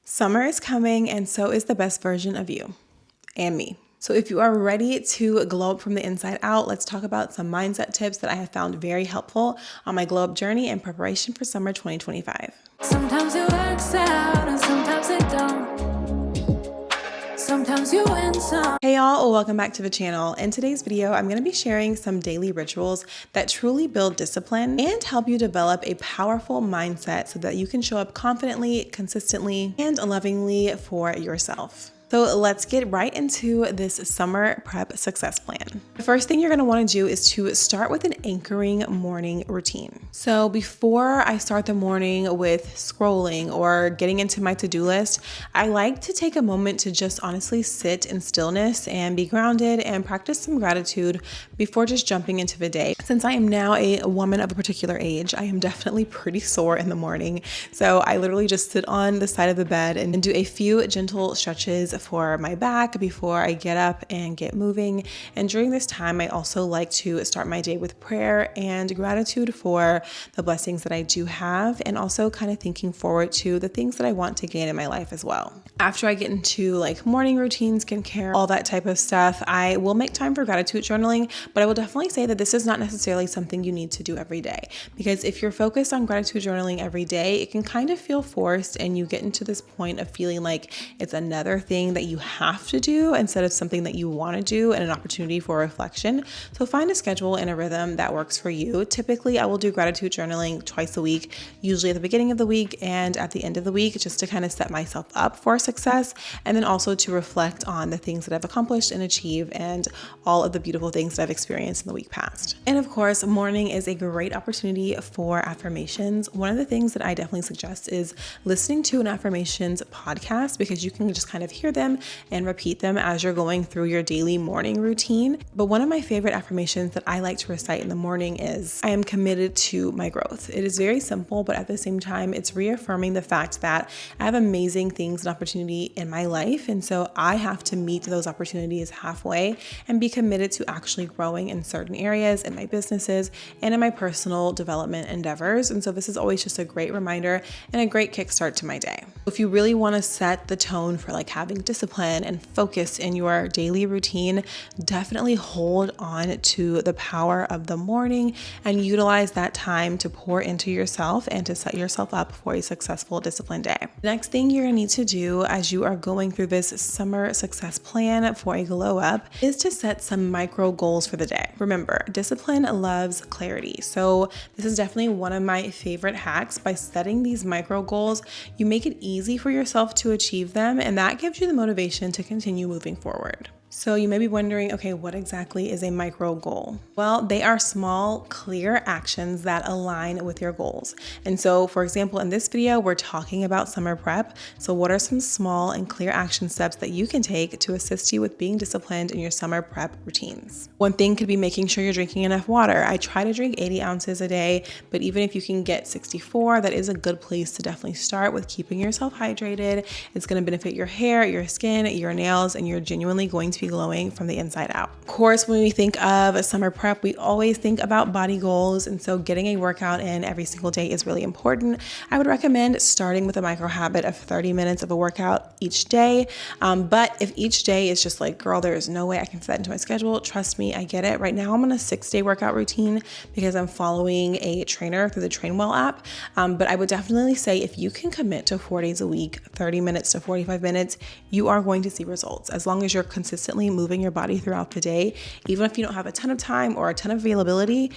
Summer is coming, and so is the best version of you and me. So if you are ready to glow up from the inside out, let's talk about some mindset tips that I have found very helpful on my glow up journey in preparation for summer 2025. Sometimes it works out and sometimes it don't. Sometimes you win some. Hey y'all, welcome back to the channel. In today's video, I'm going to be sharing some daily rituals that truly build discipline and help you develop a powerful mindset so that you can show up confidently, consistently, and lovingly for yourself. So let's get right into this summer prep success plan. The first thing you're going to want to do is to start with an anchoring morning routine. So before I start the morning with scrolling or getting into my to-do list, I like to take a moment to just honestly sit in stillness and be grounded and practice some gratitude before just jumping into the day. Since I am now a woman of a particular age, I am definitely pretty sore in the morning. So I literally just sit on the side of the bed and do a few gentle stretches for my back before I get up and get moving. And during this time, I also like to start my day with prayer and gratitude for the blessings that I do have, and also kind of thinking forward to the things that I want to gain in my life as well. After I get into like morning routine, skincare, all that type of stuff, I will make time for gratitude journaling, but I will definitely say that this is not necessarily something you need to do every day, because if you're focused on gratitude journaling every day, it can kind of feel forced and you get into this point of feeling like it's another thing that you have to do instead of something that you want to do and an opportunity for reflection. So find a schedule and a rhythm that works for you. Typically, I will do gratitude journaling twice a week, usually at the beginning of the week and at the end of the week, just to kind of set myself up for success, and then also to reflect on the things that I've accomplished and achieved and all of the beautiful things that I've experienced in the week past. And of course, morning is a great opportunity for affirmations. One of the things that I definitely suggest is listening to an affirmations podcast, because you can just kind of hear them and repeat them as you're going through your daily morning routine. But one of my favorite affirmations that I like to recite in the morning is, I am committed to my growth. It is very simple, but at the same time, it's reaffirming the fact that I have amazing things and opportunity in my life. And so I have to meet those opportunities halfway and be committed to actually growing in certain areas in my businesses and in my personal development endeavors. And so this is always just a great reminder and a great kickstart to my day. If you really want to set the tone for like having discipline and focus in your daily routine, definitely hold on to the power of the morning and utilize that time to pour into yourself and to set yourself up for a successful disciplined day. The next thing you're going to need to do as you are going through this summer success plan for a glow up is to set some micro goals for the day. Remember, discipline loves clarity. So this is definitely one of my favorite hacks. By setting these micro goals, you make it easy for yourself to achieve them, and that gives you the motivation to continue moving forward. So you may be wondering, okay, what exactly is a micro goal? Well, they are small, clear actions that align with your goals. And so, for example, in this video, we're talking about summer prep. So what are some small and clear action steps that you can take to assist you with being disciplined in your summer prep routines? One thing could be making sure you're drinking enough water. I try to drink 80 ounces a day, but even if you can get 64, that is a good place to definitely start with keeping yourself hydrated. It's going to benefit your hair, your skin, your nails, and you're genuinely going to be glowing from the inside out. Of course, when we think of a summer prep, we always think about body goals. And so getting a workout in every single day is really important. I would recommend starting with a micro habit of 30 minutes of a workout each day. But if each day is just like, girl, there is no way I can fit that into my schedule, trust me, I get it. Right now I'm on a 6-day workout routine because I'm following a trainer through the Trainwell app. But I would definitely say if you can commit to 4 days a week, 30 minutes to 45 minutes, you are going to see results as long as you're consistently moving your body throughout the day. Even if you don't have a ton of time or a ton of availability,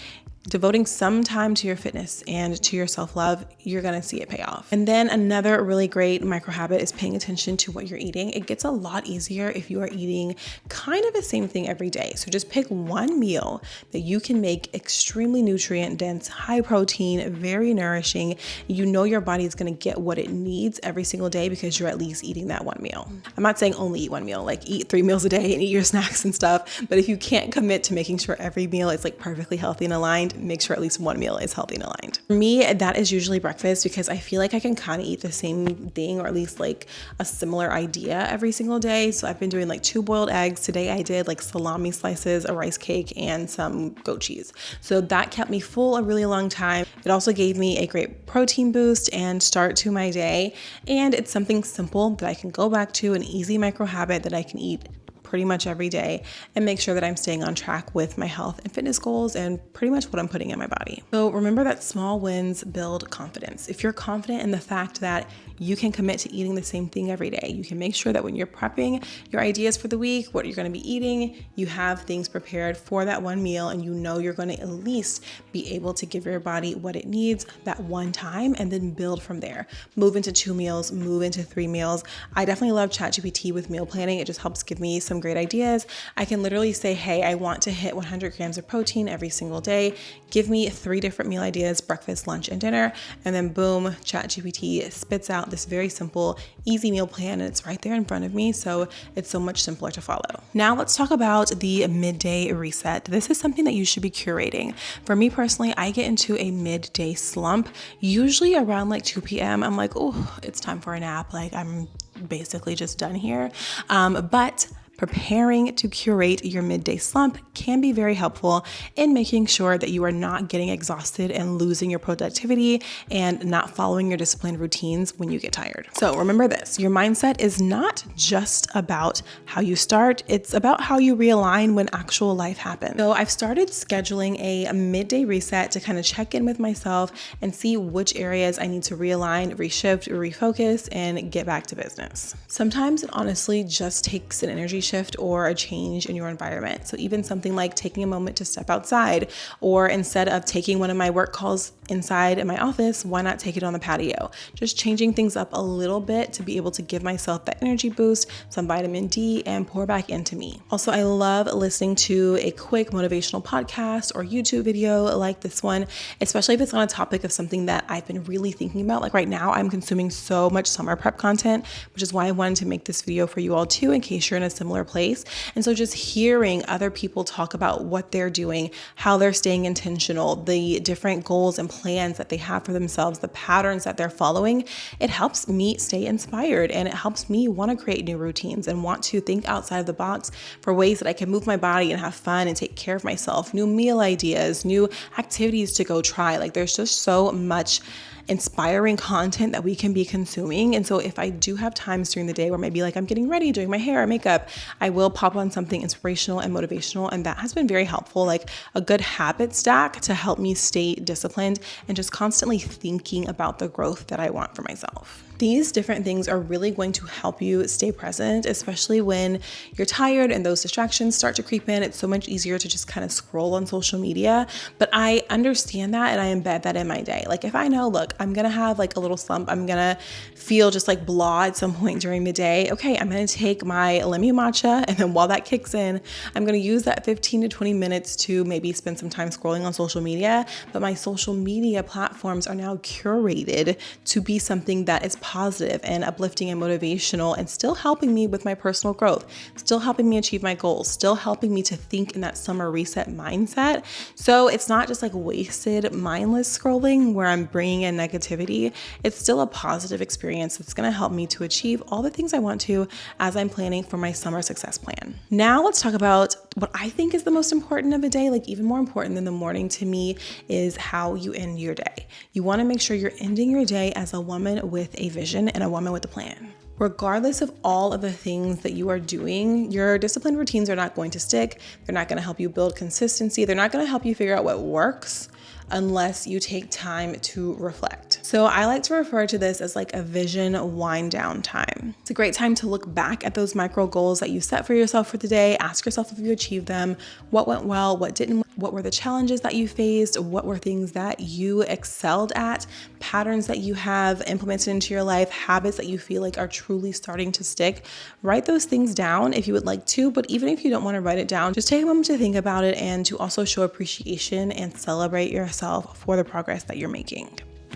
devoting some time to your fitness and to your self-love, you're going to see it pay off. And then another really great micro habit is paying attention to what you're eating. It gets a lot easier if you are eating kind of the same thing every day. So just pick one meal that you can make extremely nutrient dense, high protein, very nourishing. You know your body is going to get what it needs every single day because you're at least eating that one meal. I'm not saying only eat one meal, like eat 3 meals a day and eat your snacks and stuff. But if you can't commit to making sure every meal is like perfectly healthy and aligned, aligned, make sure at least one meal is healthy and aligned. For me, that is usually breakfast because I feel like I can kind of eat the same thing or at least like a similar idea every single day. So I've been doing like 2 boiled eggs. Today I did like salami slices, a rice cake, and some goat cheese. So that kept me full a really long time. It also gave me a great protein boost and start to my day. And it's something simple that I can go back to, an easy micro habit that I can eat pretty much every day and make sure that I'm staying on track with my health and fitness goals and pretty much what I'm putting in my body. So remember that small wins build confidence. If you're confident in the fact that you can commit to eating the same thing every day, you can make sure that when you're prepping your ideas for the week, what you're going to be eating, you have things prepared for that one meal and you know you're going to at least be able to give your body what it needs that one time and then build from there. Move into 2 meals, move into 3 meals. I definitely love ChatGPT with meal planning. It just helps give me some great ideas. I can literally say, hey, I want to hit 100 grams of protein every single day. Give me 3 different meal ideas, breakfast, lunch, and dinner. And then boom, ChatGPT spits out this very simple, easy meal plan, and it's right there in front of me. So it's so much simpler to follow. Now let's talk about the midday reset. This is something that you should be curating. For me personally, I get into a midday slump, usually around like 2 p.m. I'm like, oh, it's time for a nap. Like I'm basically just done here. But preparing to curate your midday slump can be very helpful in making sure that you are not getting exhausted and losing your productivity and not following your disciplined routines when you get tired. So remember this, your mindset is not just about how you start, it's about how you realign when actual life happens. So I've started scheduling a midday reset to kind of check in with myself and see which areas I need to realign, reshift, refocus, and get back to business. Sometimes it honestly just takes an energy shift or a change in your environment. So even something like taking a moment to step outside, or instead of taking one of my work calls inside in my office, why not take it on the patio? Just changing things up a little bit to be able to give myself that energy boost, some vitamin D, and pour back into me. Also, I love listening to a quick motivational podcast or YouTube video like this one, especially if it's on a topic of something that I've been really thinking about. Like right now, I'm consuming so much summer prep content, which is why I wanted to make this video for you all too, in case you're in a similar place. And so just hearing other people talk about what they're doing, how they're staying intentional, the different goals and plans that they have for themselves, the patterns that they're following, it helps me stay inspired and it helps me want to create new routines and want to think outside of the box for ways that I can move my body and have fun and take care of myself, new meal ideas, new activities to go try. Like there's just so much inspiring content that we can be consuming. And so if I do have times during the day where maybe like I'm getting ready, doing my hair or makeup, I will pop on something inspirational and motivational. And that has been very helpful, like a good habit stack to help me stay disciplined and just constantly thinking about the growth that I want for myself. These different things are really going to help you stay present, especially when you're tired and those distractions start to creep in. It's so much easier to just kind of scroll on social media, but I understand that and I embed that in my day. Like if I know, look, I'm going to have like a little slump, I'm going to feel just like blah at some point during the day. Okay, I'm going to take my lemon matcha, and then while that kicks in, I'm going to use that 15 to 20 minutes to maybe spend some time scrolling on social media. But my social media platforms are now curated to be something that is positive and uplifting and motivational and still helping me with my personal growth, still helping me achieve my goals, still helping me to think in that summer reset mindset. So it's not just like wasted mindless scrolling where I'm bringing in negativity. It's still a positive experience that's going to help me to achieve all the things I want to as I'm planning for my summer success plan. Now let's talk about what I think is the most important of a day, like even more important than the morning to me, is how you end your day. You want to make sure you're ending your day as a woman with a vision and a woman with a plan. Regardless of all of the things that you are doing, your disciplined routines are not going to stick. They're not going to help you build consistency. They're not going to help you figure out what works unless you take time to reflect. So I like to refer to this as like a vision wind down time. It's a great time to look back at those micro goals that you set for yourself for the day. Ask yourself if you achieved them, what went well, what didn't, what were the challenges that you faced, what were things that you excelled at, patterns that you have implemented into your life, habits that you feel like are truly starting to stick. Write those things down if you would like to, but even if you don't want to write it down, just take a moment to think about it and to also show appreciation and celebrate yourself for the progress that you're making.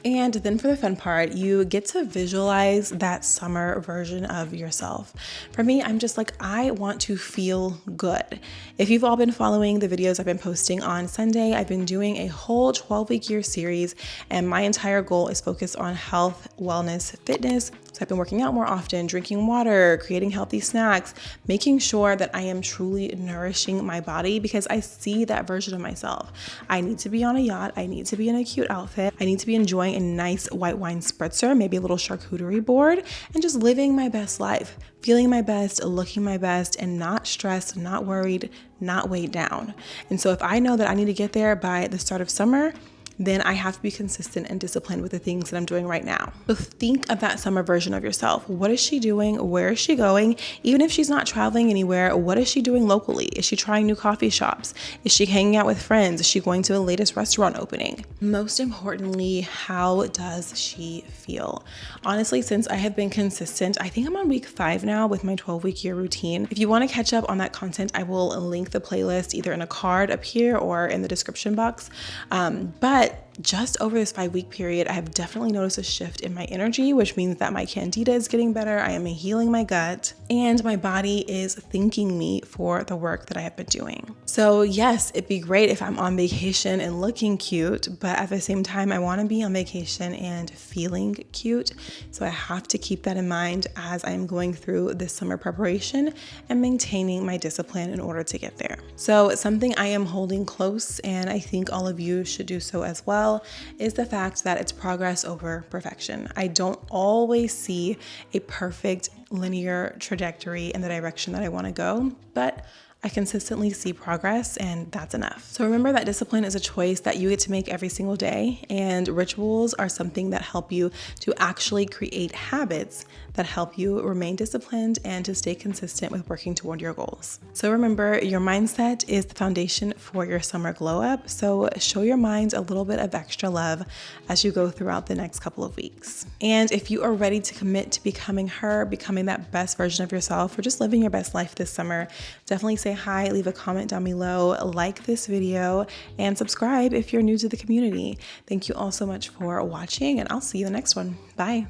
And then for the fun part, you get to visualize that summer version of yourself. For me, I'm just like, I want to feel good. If you've all been following the videos I've been posting on Sunday, I've been doing a whole 12-week year series, and my entire goal is focused on health, wellness, fitness. So I've been working out more often, drinking water, creating healthy snacks, making sure that I am truly nourishing my body because I see that version of myself. I need to be on a yacht. I need to be in a cute outfit. I need to be enjoying a nice white wine spritzer, maybe a little charcuterie board, and just living my best life, feeling my best, looking my best, and not stressed, not worried, not weighed down. And so if I know that I need to get there by the start of summer, then I have to be consistent and disciplined with the things that I'm doing right now. So think of that summer version of yourself. What is she doing? Where is she going? Even if she's not traveling anywhere, what is she doing locally? Is she trying new coffee shops? Is she hanging out with friends? Is she going to the latest restaurant opening? Most importantly, how does she feel? Honestly, since I have been consistent, I think I'm on week 5 now with my 12-week year routine. If you want to catch up on that content, I will link the playlist either in a card up here or in the description box. But just over this 5-week period, I have definitely noticed a shift in my energy, which means that my candida is getting better. I am healing my gut, and my body is thanking me for the work that I have been doing. So yes, it'd be great if I'm on vacation and looking cute, but at the same time, I want to be on vacation and feeling cute. So I have to keep that in mind as I'm going through this summer preparation and maintaining my discipline in order to get there. So something I am holding close, and I think all of you should do so as well, is the fact that it's progress over perfection. I don't always see a perfect linear trajectory in the direction that I want to go, but I consistently see progress, and that's enough. So remember that discipline is a choice that you get to make every single day, and rituals are something that help you to actually create habits that help you remain disciplined and to stay consistent with working toward your goals. So remember, your mindset is the foundation for your summer glow up. So show your mind a little bit of extra love as you go throughout the next couple of weeks. And if you are ready to commit to becoming that best version of yourself, or just living your best life this summer, definitely say hi, leave a comment down below, like this video, and subscribe if you're new to the community. Thank you all so much for watching, and I'll see you in the next one. Bye.